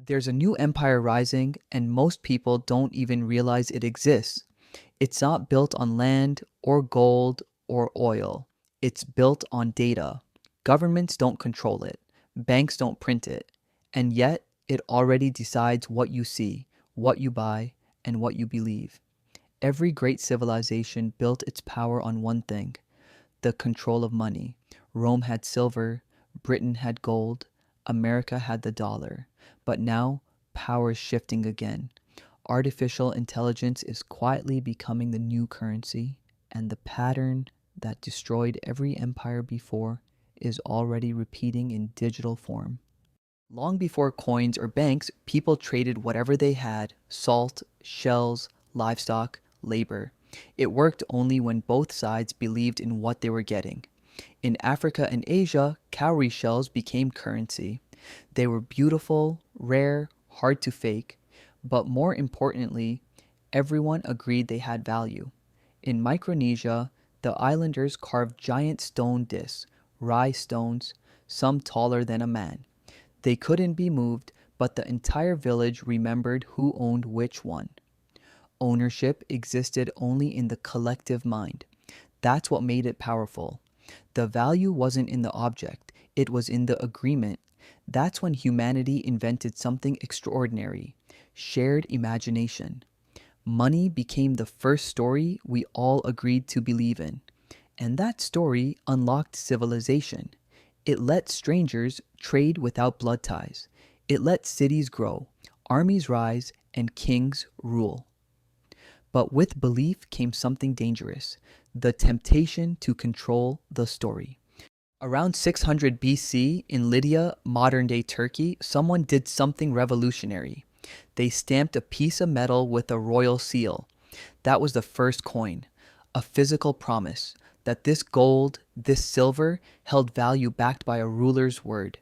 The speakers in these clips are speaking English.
There's a new empire rising, and most people don't even realize it exists. It's not built on land or gold or oil. It's built on data. Governments don't control it. Banks don't print it. And yet, it already decides what you see, what you buy, and what you believe. Every great civilization built its power on one thing: the control of money. Rome had silver, Britain had gold, America had the dollar. But now, power is shifting again. Artificial intelligence is quietly becoming the new currency, and the pattern that destroyed every empire before is already repeating in digital form. Long before coins or banks, people traded whatever they had: salt, shells, livestock, labor. It worked only when both sides believed in what they were getting. In Africa and Asia, cowrie shells became currency. They were beautiful, rare, hard to fake, but more importantly, everyone agreed they had value. In Micronesia, the islanders carved giant stone discs, rye stones, some taller than a man. They couldn't be moved, but the entire village remembered who owned which one. Ownership existed only in the collective mind. That's what made it powerful. The value wasn't in the object, it was in the agreement. That's when humanity invented something extraordinary: shared imagination. Money became the first story we all agreed to believe in. And that story unlocked civilization. It let strangers trade without blood ties. It let cities grow, armies rise, and kings rule. But with belief came something dangerous: the temptation to control the story. Around 600 BC, in Lydia, modern day Turkey, someone did something revolutionary. They stamped a piece of metal with a royal seal. That was the first coin, a physical promise that this gold, this silver, held value backed by a ruler's word.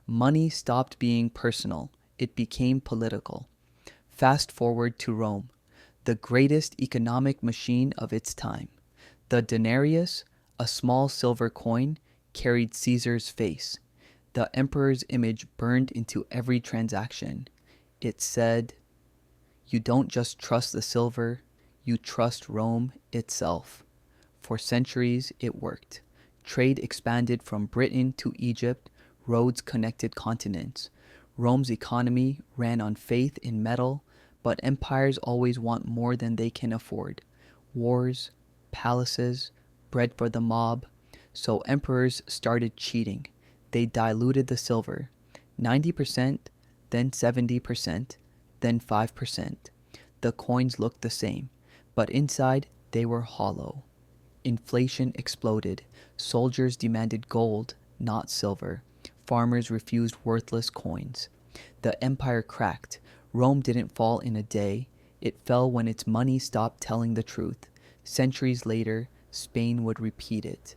Money stopped being personal, it became political. Fast forward to Rome, the greatest economic machine of its time. The denarius, a small silver coin, carried Caesar's face. The emperor's image burned into every transaction. It said, "You don't just trust the silver, you trust Rome itself." For centuries, it worked. Trade expanded from Britain to Egypt, roads connected continents. Rome's economy ran on faith in metal, but empires always want more than they can afford: wars, palaces, bread for the mob. So emperors started cheating. They diluted the silver: 90%, then 70%, then 5%. The coins looked the same, but inside they were hollow. Inflation exploded. Soldiers demanded gold, not silver. Farmers refused worthless coins. The empire cracked. Rome didn't fall in a day. It fell when its money stopped telling the truth. Centuries later, Spain would repeat it.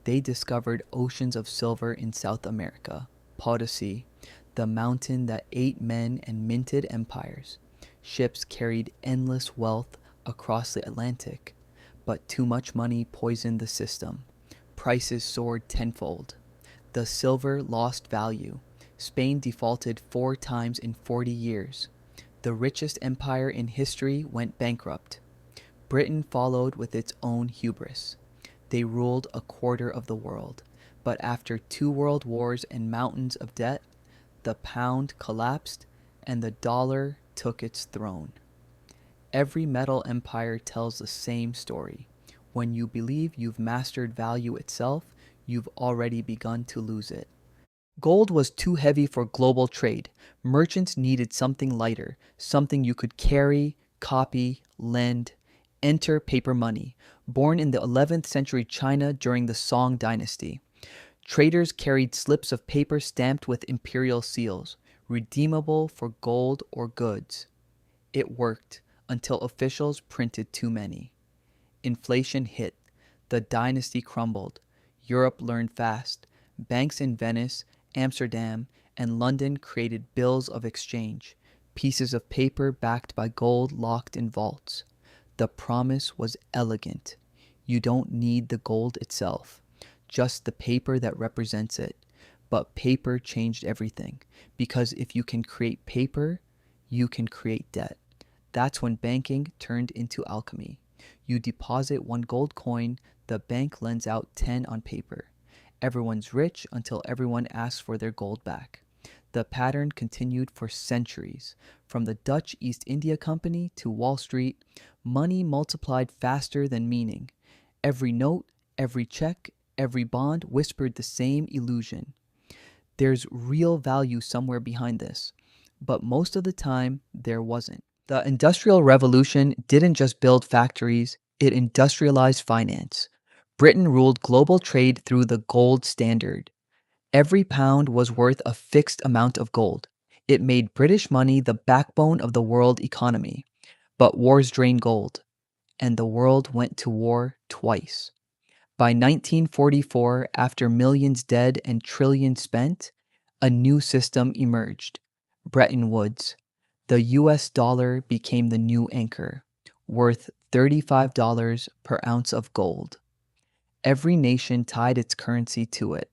They discovered oceans of silver in South America, Potosi, the mountain that ate men and minted empires. Ships carried endless wealth across the Atlantic, but too much money poisoned the system. Prices soared tenfold. The silver lost value. Spain defaulted 4 times in 40 years. The richest empire in history went bankrupt. Britain followed with its own hubris. They ruled a quarter of the world. But after 2 world wars and mountains of debt, the pound collapsed and the dollar took its throne. Every metal empire tells the same story. When you believe you've mastered value itself, you've already begun to lose it. Gold was too heavy for global trade. Merchants needed something lighter, something you could carry, copy, lend. Enter paper money, born in the 11th century China during the Song dynasty. Traders carried slips of paper stamped with imperial seals, redeemable for gold or goods. It worked until officials printed too many. Inflation hit. The dynasty crumbled. Europe learned fast. Banks in Venice, Amsterdam, and London created bills of exchange, pieces of paper backed by gold locked in vaults. The promise was elegant. You don't need the gold itself, just the paper that represents it. But paper changed everything, because if you can create paper, you can create debt. That's when banking turned into alchemy. You deposit one gold coin, the bank lends out 10 on paper. Everyone's rich until everyone asks for their gold back. The pattern continued for centuries. From the Dutch East India Company to Wall Street, money multiplied faster than meaning. Every note, every check, every bond whispered the same illusion. There's real value somewhere behind this. But most of the time, there wasn't. The Industrial Revolution didn't just build factories, it industrialized finance. Britain ruled global trade through the gold standard. Every pound was worth a fixed amount of gold. It made British money the backbone of the world economy. But wars drain gold, and the world went to war twice. By 1944, after millions dead and trillions spent, a new system emerged. Bretton Woods. The US dollar became the new anchor, worth $35 per ounce of gold. Every nation tied its currency to it.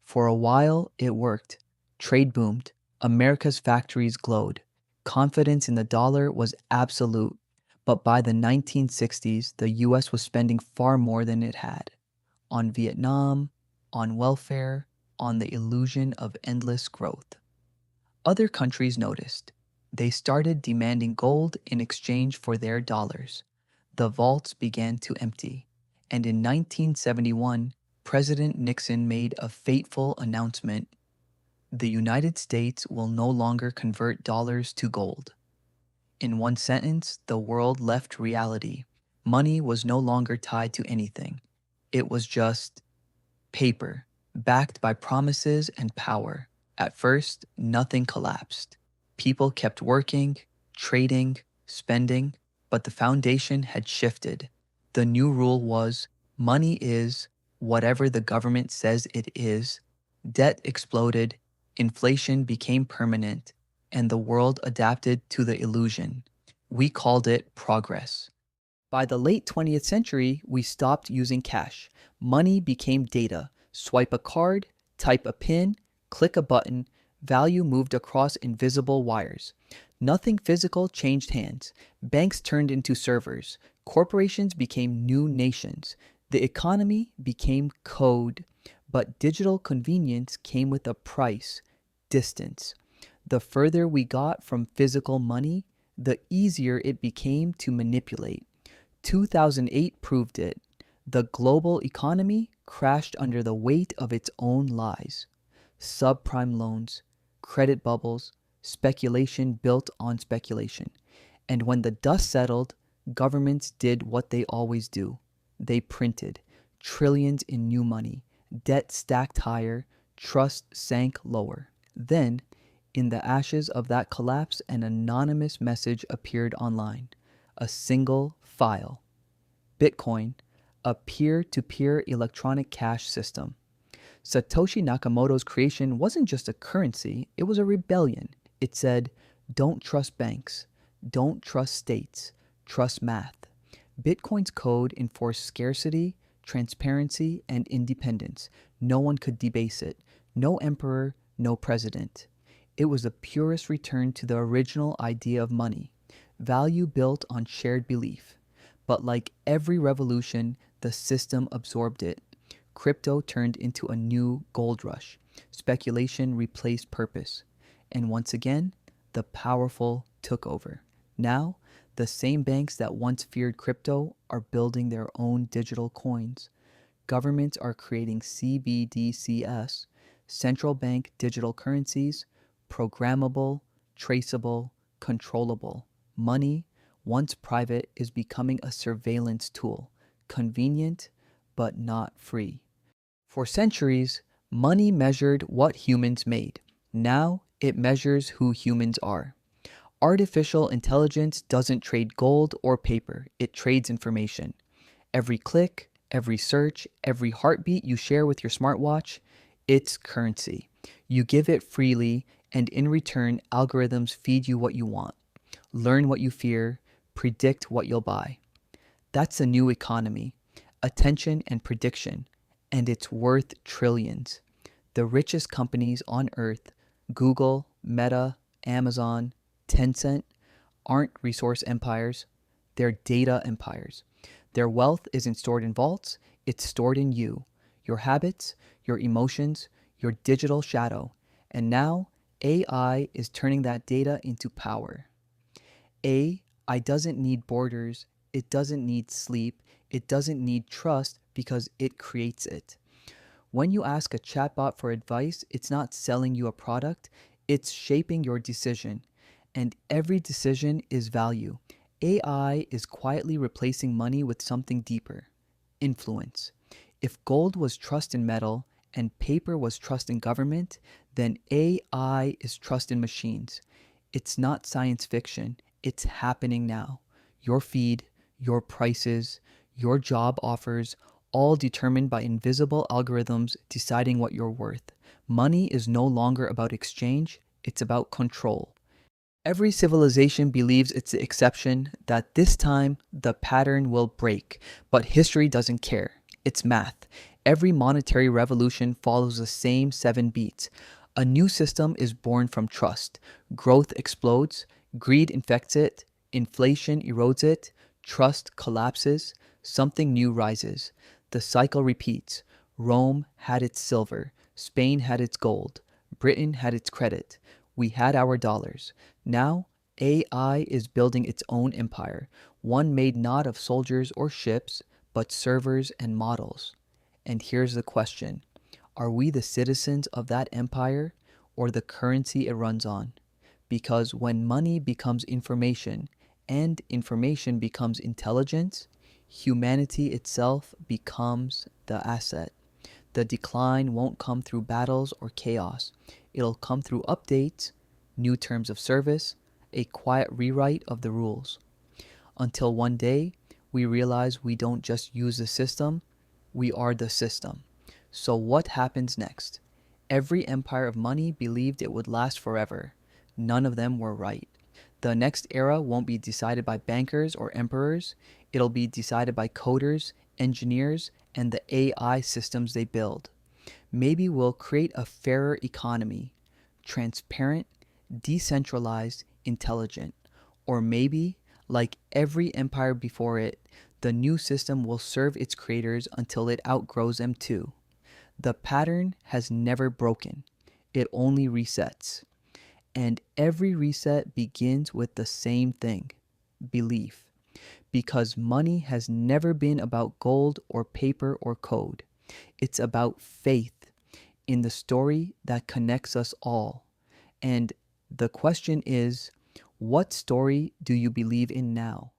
For a while, it worked. Trade boomed. America's factories glowed. Confidence in the dollar was absolute. But by the 1960s, the US was spending far more than it had on Vietnam, on welfare, on the illusion of endless growth. Other countries noticed. They started demanding gold in exchange for their dollars. The vaults began to empty. And in 1971, President Nixon made a fateful announcement. The United States will no longer convert dollars to gold. In one sentence, the world left reality. Money was no longer tied to anything. It was just paper, backed by promises and power. At first, nothing collapsed. People kept working, trading, spending, but the foundation had shifted. The new rule was money is whatever the government says it is. Debt exploded, inflation became permanent, and the world adapted to the illusion. We called it progress. By the late 20th century, we stopped using cash. Money became data. Swipe a card, type a PIN, click a button, value moved across invisible wires. Nothing physical changed hands. Banks turned into servers. Corporations became new nations. The economy became code. But digital convenience came with a price: distance. The further we got from physical money, the easier it became to manipulate. 2008 proved it. The global economy crashed under the weight of its own lies. Subprime loans, credit bubbles, speculation built on speculation. And when the dust settled, governments did what they always do. They printed trillions in new money. Debt stacked higher, trust sank lower. Then, in the ashes of that collapse, an anonymous message appeared online. A single file. Bitcoin, a peer-to-peer electronic cash system. Satoshi Nakamoto's creation wasn't just a currency, it was a rebellion. It said, don't trust banks, don't trust states, trust math. Bitcoin's code enforced scarcity, transparency, and independence. No one could debase it. No emperor, no president. It was the purest return to the original idea of money, value built on shared belief. But like every revolution, the system absorbed it. Crypto turned into a new gold rush. Speculation replaced purpose. And once again, the powerful took over. Now, the same banks that once feared crypto are building their own digital coins. Governments are creating CBDCs, central bank digital currencies, programmable, traceable, controllable. Money, once private, is becoming a surveillance tool, convenient but not free. For centuries, money measured what humans made. Now it measures who humans are. Artificial intelligence doesn't trade gold or paper, it trades information. Every click, every search, every heartbeat you share with your smartwatch, it's currency. You give it freely, and in return, algorithms feed you what you want, learn what you fear, predict what you'll buy. That's a new economy, attention and prediction, and it's worth trillions. The richest companies on earth, Google, Meta, Amazon, Tencent, aren't resource empires, they're data empires. Their wealth isn't stored in vaults, it's stored in you, your habits, your emotions, your digital shadow. And now, AI is turning that data into power. AI doesn't need borders, it doesn't need sleep, it doesn't need trust because it creates it. When you ask a chatbot for advice, it's not selling you a product, it's shaping your decision. And every decision is value. AI is quietly replacing money with something deeper: influence. If gold was trust in metal and paper was trust in government, then AI is trust in machines. It's not science fiction, it's happening now. Your feed, your prices, your job offers, all determined by invisible algorithms deciding what you're worth. Money is no longer about exchange, it's about control. Every civilization believes it's the exception, that this time the pattern will break, but history doesn't care. It's math. Every monetary revolution follows the same 7 beats. A new system is born from trust. Growth explodes, greed infects it, inflation erodes it, trust collapses, something new rises. The cycle repeats. Rome had its silver, Spain had its gold, Britain had its credit. We had our dollars. Now, AI is building its own empire, one made not of soldiers or ships, but servers and models. And here's the question: are we the citizens of that empire or the currency it runs on? Because when money becomes information and information becomes intelligence, humanity itself becomes the asset. The decline won't come through battles or chaos. It'll come through updates, new terms of service, a quiet rewrite of the rules. Until one day, we realize we don't just use the system, we are the system. So what happens next? Every empire of money believed it would last forever. None of them were right. The next era won't be decided by bankers or emperors. It'll be decided by coders, engineers, and the AI systems they build. Maybe we'll create a fairer economy, transparent, decentralized, intelligent. Or maybe, like every empire before it, the new system will serve its creators until it outgrows them too. The pattern has never broken, it only resets. And every reset begins with the same thing: belief. Because money has never been about gold or paper or code. It's about faith in the story that connects us all. And the question is, what story do you believe in now?